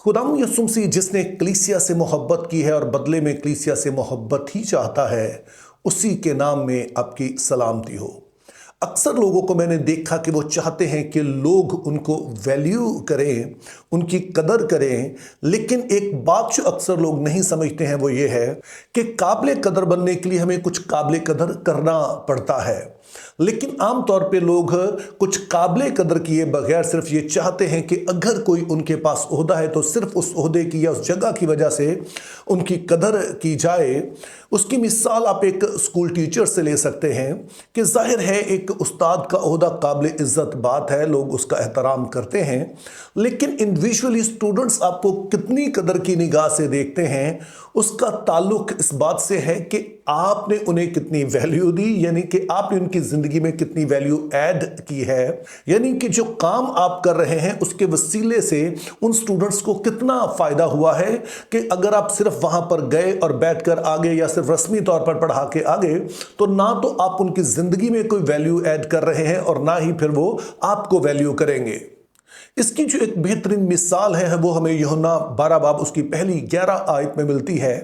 खुदावंद यीशु मसीह जिसने कलीसिया से मोहब्बत की है और बदले में कलीसिया से मोहब्बत ही चाहता है, उसी के नाम में आपकी सलामती हो। अक्सर लोगों को मैंने देखा कि वो चाहते हैं कि लोग उनको वैल्यू करें, उनकी कदर करें, लेकिन एक बात जो अक्सर लोग नहीं समझते हैं वो ये है कि काबिल कदर बनने के लिए हमें कुछ काबिल कदर करना पड़ता है। लेकिन आमतौर पे लोग कुछ काबिल कदर किए बगैर सिर्फ ये चाहते हैं कि अगर कोई उनके पास ओहदा है तो सिर्फ उस ओहदे की या उस जगह की वजह से उनकी कदर की जाए। उसकी मिसाल आप एक स्कूल टीचर से ले सकते हैं कि जाहिर है एक उस्ताद का ओहदा काबिल इज़्ज़त बात है, लोग उसका एहतराम करते हैं, लेकिन इंडिविजुअली स्टूडेंट्स आपको कितनी कदर की निगाह से देखते हैं उसका ताल्लुक इस बात से है कि आपने उन्हें कितनी वैल्यू दी, यानी कि आपने उनकी ज़िंदगी में कितनी वैल्यू ऐड की है, यानी कि जो काम आप कर रहे हैं उसके वसीले से उन स्टूडेंट्स को कितना फ़ायदा हुआ है। कि अगर आप सिर्फ वहाँ पर गए और बैठकर आगे या सिर्फ रस्मी तौर पर पढ़ा के आगे, तो ना तो आप उनकी ज़िंदगी में कोई वैल्यू ऐड कर रहे हैं और ना ही फिर वो आपको वैल्यू करेंगे। इसकी जो एक बेहतरीन मिसाल है वो हमें यूहन्ना 12 बाब उसकी पहली 11 आयत में मिलती है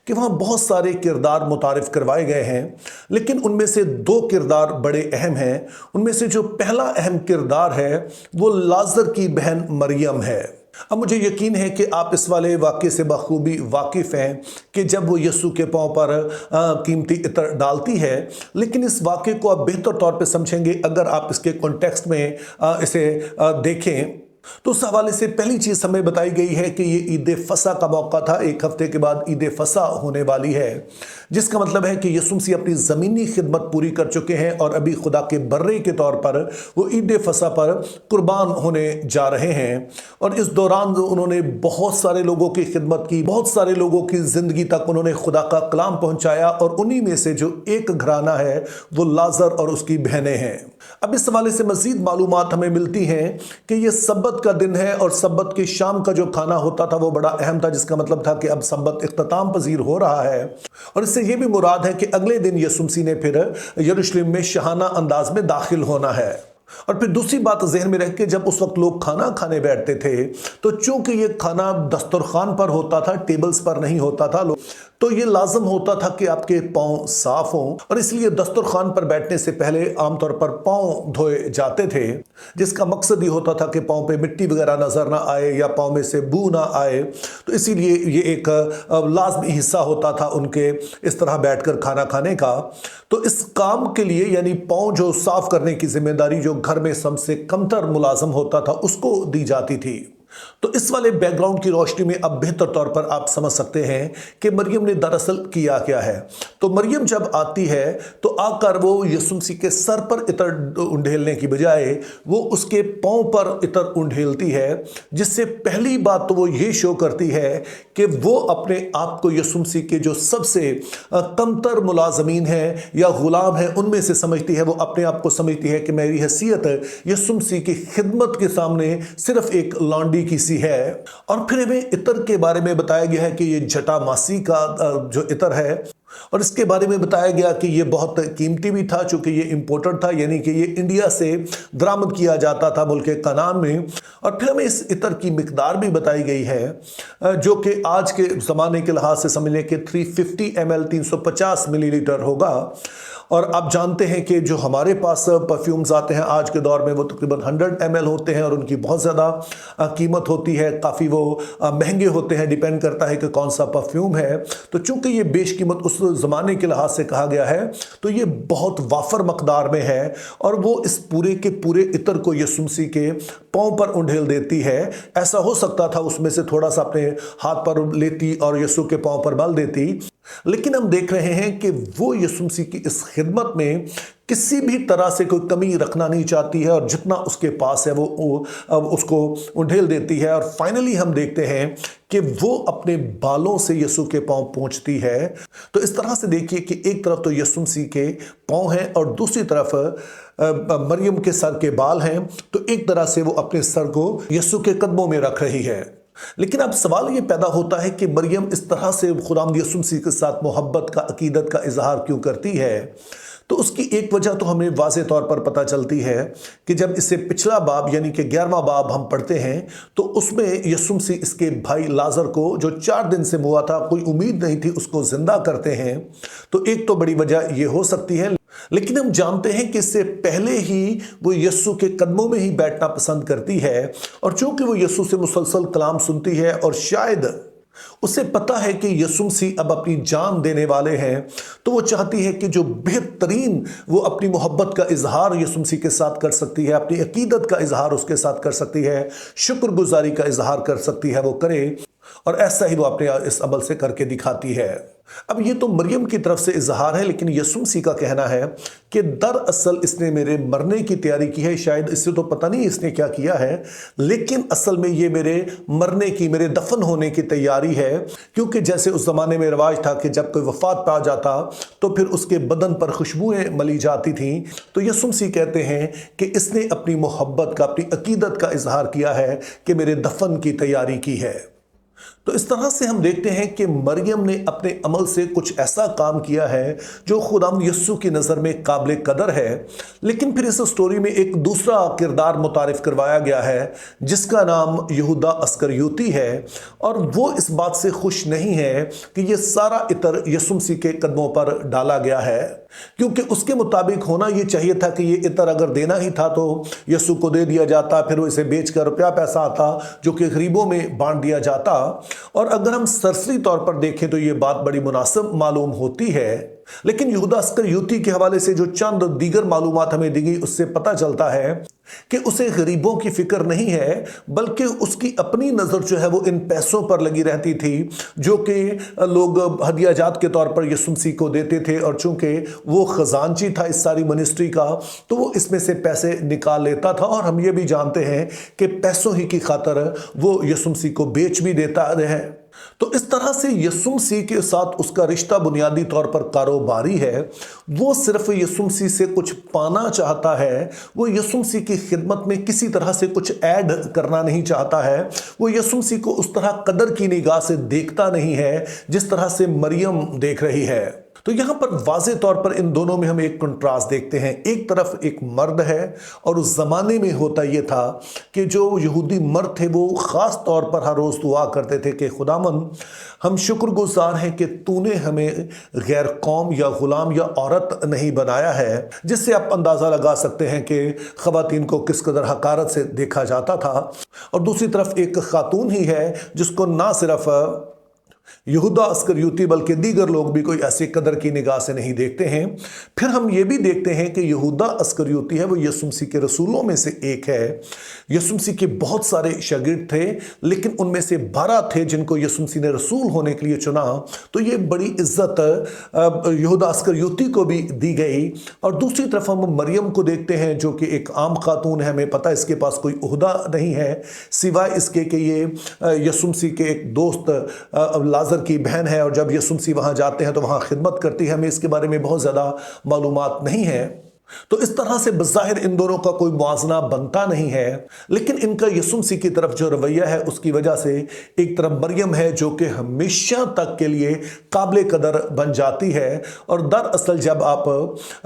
कि वहाँ बहुत सारे किरदार मुतारिफ करवाए गए हैं, लेकिन उनमें से दो किरदार बड़े अहम हैं। उनमें से जो पहला अहम किरदार है वो लाजर की बहन मरियम है। अब मुझे यकीन है कि आप इस वाले वाक़े से बखूबी वाकिफ़ हैं कि जब वो यीशु के पाँव पर कीमती इत्र डालती है, लेकिन इस वाक़े को आप बेहतर तौर पे समझेंगे अगर आप इसके कॉन्टेक्स्ट में इसे देखें। तो उस हवाले से पहली चीज़ हमें बताई गई है कि ये ईद फसा का मौका था। एक हफ्ते के बाद ईद फसा होने वाली है, जिसका मतलब है कि यीशु मसीह अपनी ज़मीनी खिदमत पूरी कर चुके हैं और अभी खुदा के बर्रे के तौर पर वो ईद फसा पर कुर्बान होने जा रहे हैं। और इस दौरान उन्होंने बहुत सारे लोगों की खिदमत की, बहुत सारे लोगों की ज़िंदगी तक उन्होंने खुदा का कलाम पहुँचाया, और उन्हीं में से जो एक घराना है वो लाजर और उसकी बहनें हैं। अब इस हवाले से मज़ीद मालूमात हमें मिलती हैं कि ये सब्बत का दिन है और सब्बत की शाम का जो खाना होता था वो बड़ा अहम था, जिसका मतलब था कि अब सब्बत इख्तिताम पजीर हो रहा है। और इससे ये भी मुराद है कि अगले दिन यीशु मसीह ने फिर यरूशलेम में शाहाना अंदाज में दाखिल होना है। और फिर दूसरी बात जहन में रख के जब उस वक्त लोग खाना खाने बैठते थे तो चूंकि ये खाना दस्तरखान पर होता था, टेबल्स पर नहीं होता था, तो ये लाजम होता था कि आपके पाँव साफ हों, और इसलिए दस्तरखान पर बैठने से पहले आमतौर पर पाँव धोए जाते थे, जिसका मकसद ये होता था कि पाँव पे मिट्टी वगैरह नज़र ना आए या पाँव में से बू ना आए। तो इसीलिए ये एक लाजमी हिस्सा होता था उनके इस तरह बैठकर खाना खाने का। तो इस काम के लिए यानी पाँव जो साफ करने की जिम्मेदारी जो घर में सबसे कमतर मुलाजम होता था उसको दी जाती थी। तो इस वाले बैकग्राउंड की रोशनी में अब बेहतर तौर पर आप समझ सकते हैं कि मरियम ने दरअसल किया क्या है। तो मरियम जब आती है तो आकर वो यीशु मसीह के सर पर इत्र उंडेलने की बजाय वो उसके पाँव पर इत्र उंडेलती है, जिससे पहली बात तो वो ये शो करती है कि वो अपने आप को यीशु मसीह के जो सबसे कमतर मुलाजमीन हैं या गुलाम हैं उनमें से समझती है। वो अपने आप को समझती है कि मेरी हैसियत यीशु मसीह की खिदमत के सामने सिर्फ एक लौंडी की सी है। और फिर हमें इत्र के बारे में बताया गया है कि ये जटामासी का जो इत्र है, और इसके बारे में बताया गया कि ये बहुत कीमती भी था चूंकि ये इंपोर्टेड था, यानी कि ये इंडिया से दरामद किया जाता था मुल्क कनान में। और फिर हमें इस इत्र की मिकदार भी बताई गई है जो कि आज के ज़माने के लिहाज से समझ लें कि 350 ml 350 मिलीलीटर होगा। और आप जानते हैं कि जो हमारे पास परफ्यूम्स आते हैं आज के दौर में वो तकरीबन 100 ml होते हैं और उनकी बहुत ज़्यादा कीमत होती है, काफ़ी वो महंगे होते हैं, डिपेंड करता है कि कौन सा परफ्यूम है। तो चूंकि ये बेशकीमत उस ज़माने के लिहाज से कहा गया है तो ये बहुत वाफर मकदार में है, और वो इस पूरे के पूरे इत्र को यीशु मसीह के पाँव पर उंडेल देती है। ऐसा हो सकता था उसमें से थोड़ा सा अपने हाथ पर लेती और यीशु के पाँव पर मल देती, लेकिन हम देख रहे हैं कि वो यीशु मसीह की इस खिदमत में किसी भी तरह से कोई कमी रखना नहीं चाहती है, और जितना उसके पास है वो उसको उंडेल देती है। और फाइनली हम देखते हैं कि वो अपने बालों से यीशु के पाँव पोंछती है। तो इस तरह से देखिए कि एक तरफ तो यीशु मसीह के पाँव हैं और दूसरी तरफ मरियम के सर के बाल हैं। तो एक तरह से वो अपने सर को यीशु के कदमों में रख रही है। लेकिन अब सवाल ये पैदा होता है कि मरियम इस तरह से खुदावंद यीशु मसीह के साथ मोहब्बत का, अकीदत का इजहार क्यों करती है। तो उसकी एक वजह तो हमें वाज़े तौर पर पता चलती है कि जब इससे पिछला बाब यानी कि 11वां बाब हम पढ़ते हैं तो उसमें यीशु मसीह इसके भाई लाजर को जो 4 दिन से मुआ था, कोई उम्मीद नहीं थी, उसको जिंदा करते हैं। तो एक तो बड़ी वजह यह हो सकती है, लेकिन हम जानते हैं कि इससे पहले ही वो यीशु के कदमों में ही बैठना पसंद करती है, और चूंकि वो यीशु से मुसलसल कलाम सुनती है और शायद उसे पता है कि यीशु मसीह अब अपनी जान देने वाले हैं, तो वो चाहती है कि जो बेहतरीन वो अपनी मोहब्बत का इजहार यीशु मसीह के साथ कर सकती है, अपनी अकीदत का इजहार उसके साथ कर सकती है, शुक्रगुजारी का इजहार कर सकती है, वो करे, और ऐसा ही वो अपने इस अमल से करके दिखाती है। अब ये तो मरियम की तरफ से इजहार है, लेकिन यीशु मसीह का कहना है कि दरअसल इसने मेरे मरने की तैयारी की है। शायद इससे तो पता नहीं इसने क्या किया है, लेकिन असल में ये मेरे मरने की, मेरे दफन होने की तैयारी है। क्योंकि जैसे उस जमाने में रिवाज था कि जब कोई वफात पा जाता तो फिर उसके बदन पर खुशबुएं मली जाती थी। तो यीशु मसीह कहते हैं कि इसने अपनी मोहब्बत का, अपनी अकीदत का इजहार किया है कि मेरे दफन की तैयारी की है। तो इस तरह से हम देखते हैं कि मरियम ने अपने अमल से कुछ ऐसा काम किया है जो खुदाम यीशु की नज़र में काबिल कदर है। लेकिन फिर इस स्टोरी में एक दूसरा किरदार मुतारिफ करवाया गया है जिसका नाम यहूदा अस्करियोती है, और वो इस बात से खुश नहीं है कि ये सारा इतर यीशु मसीह के कदमों पर डाला गया है, क्योंकि उसके मुताबिक होना ये चाहिए था कि ये इतर अगर देना ही था तो यीशु को दे दिया जाता, फिर वो इसे बेचकर रुपया पैसा आता जो कि गरीबों में बांट दिया जाता। और अगर हम सरसरी तौर पर देखें तो ये बात बड़ी मुनासिब मालूम होती है, लेकिन यहूदा अस्करियोती के हवाले से जो चंद दीगर मालूमात हमें दी गई उससे पता चलता है कि उसे गरीबों की फिक्र नहीं है, बल्कि उसकी अपनी नज़र जो है वो इन पैसों पर लगी रहती थी जो कि लोग हदियाजात के तौर पर यीशु मसीह को देते थे। और चूंकि वो खजानची था इस सारी मिनिस्ट्री का, तो वो इसमें से पैसे निकाल लेता था। और हम ये भी जानते हैं कि पैसों ही की खातर वो यीशु मसीह को बेच भी देता है। तो इस तरह से यीशु मसीह के साथ उसका रिश्ता बुनियादी तौर पर कारोबारी है। वो सिर्फ यीशु मसीह से कुछ पाना चाहता है, वो यीशु मसीह की खिदमत में किसी तरह से कुछ ऐड करना नहीं चाहता है। वो यीशु मसीह को उस तरह कदर की निगाह से देखता नहीं है जिस तरह से मरियम देख रही है। तो यहां पर वाज़े तौर पर इन दोनों में हम एक कंट्रास्ट देखते हैं। एक तरफ एक मर्द है, और उस जमाने में होता यह था कि जो यहूदी मर्द थे वो खास तौर पर हर रोज दुआ करते थे कि खुदावन, हम शुक्रगुजार हैं कि तूने हमें गैर कौम या गुलाम या औरत नहीं बनाया है, जिससे आप अंदाजा लगा सकते हैं कि खवातीन को किस कदर हकारत से देखा जाता था। और दूसरी तरफ एक खातून ही है जिसको ना सिर्फ यहूदा अस्करियोती बल्कि दीगर लोग भी कोई ऐसी कदर की निगाह से नहीं देखते हैं। फिर हम ये भी देखते हैं कि यहूदा अस्करियोती है वो यीशु मसीह के रसूलों में से एक है। यीशु मसीह के बहुत सारे शागिर्द थे, लेकिन उनमें से 12 थे जिनको यीशु मसीह ने रसूल होने के लिए चुना। तो ये बड़ी इज्जत यहूदा अस्करियोती को भी दी गई। और दूसरी तरफ हम मरियम को देखते हैं जो कि एक आम खातून है। हमें पता है इसके पास कोई ओहदा नहीं है सिवाय इसके कि ये यीशु मसीह के एक दोस्त लाजर की बहन है, और जब यीशु मसीह वहां जाते हैं तो वहां खिदमत करती है। हमें इसके बारे में बहुत ज्यादा मालूमात नहीं है। तो इस तरह से बज़ाहिर इन दोनों का कोई मुआवजना बनता नहीं है, लेकिन इनका यीशु मसीह की तरफ जो रवैया है उसकी वजह से एक तरफ मरियम है जो कि हमेशा तक के लिए काबिल कदर बन जाती है। और दरअसल जब आप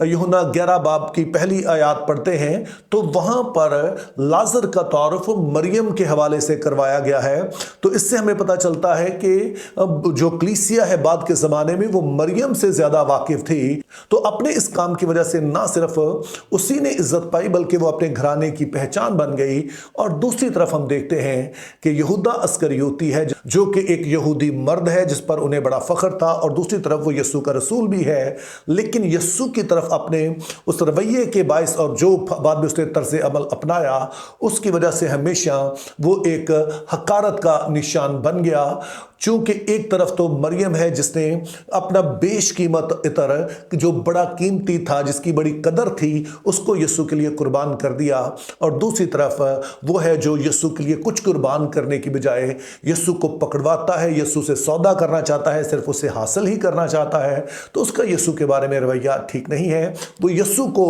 यूहन्ना 11 बाब की पहली आयत पढ़ते हैं तो वहां पर लाजर का तारुफ मरियम के हवाले से करवाया गया है। तो इससे हमें पता चलता है कि जो कलीसिया है बाद के ज़माने में वो मरियम से ज़्यादा वाकिफ थी। तो अपने इस काम की वजह से ना सिर्फ उसी ने इज्जत पाई बल्कि वो अपने घराने की पहचान बन गई। और दूसरी तरफ हम देखते हैं कि यहूदा अस्करियोती है जो कि एक यहूदी मर्द है जिस पर उन्हें बड़ा फख्र था, और दूसरी तरफ वो यीशु का रसूल भी है। लेकिन यीशु की तरफ अपने उस रवैये के बायस और जो बाद में उसने तर्ज अमल अपनाया उसकी वजह से हमेशा वो एक हकारत का निशान बन गया। चूंकि एक तरफ तो मरियम है जिसने अपना बेशकीमत इतर जो बड़ा कीमती था, जिसकी बड़ी कदर कदर थी उसको यीशु के लिए कुर्बान कर दिया, और दूसरी तरफ वो है जो यीशु के लिए कुछ कुर्बान करने की बजाय यीशु को पकड़वाता है, यीशु से सौदा करना चाहता है, सिर्फ उसे हासिल ही करना चाहता है। तो उसका यीशु के बारे में रवैया ठीक नहीं है। वो यीशु को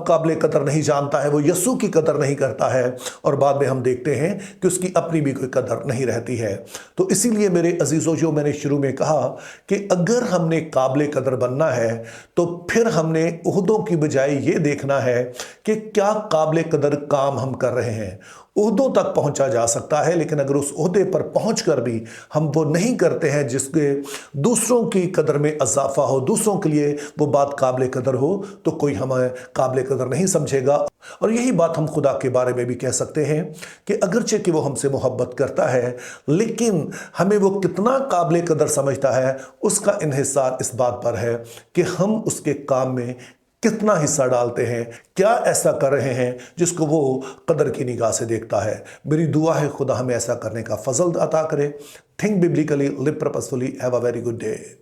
काबिल कदर नहीं जानता है, वो यीशु की कदर नहीं करता है, और बाद में हम देखते हैं कि उसकी अपनी भी कोई कदर नहीं रहती है। तो इसीलिए मेरे अजीजों, जो मैंने शुरू में कहा कि अगर हमने काबिल कदर बनना है तो फिर हमने ओहदों की बजाय ये देखना है कि क्या काबिल कदर काम हम कर रहे हैं। ओहदों तक पहुंचा जा सकता है, लेकिन अगर उस ओहदे पर पहुंचकर भी हम वो नहीं करते हैं जिसके दूसरों की कदर में इजाफा हो, दूसरों के लिए वो बात काबिल कदर हो, तो कोई हमें काबिल कदर नहीं समझेगा। और यही बात हम खुदा के बारे में भी कह सकते हैं कि अगरचे कि वो हमसे मोहब्बत करता है, लेकिन हमें वो कितना काबिल कदर समझता है उसका इन्हिसार इस बात पर है कि हम उसके काम में कितना हिस्सा डालते हैं, क्या ऐसा कर रहे हैं जिसको वो कदर की निगाह से देखता है। मेरी दुआ है खुदा हमें ऐसा करने का फजल अता करे। Think biblically, live purposefully, have a very good day.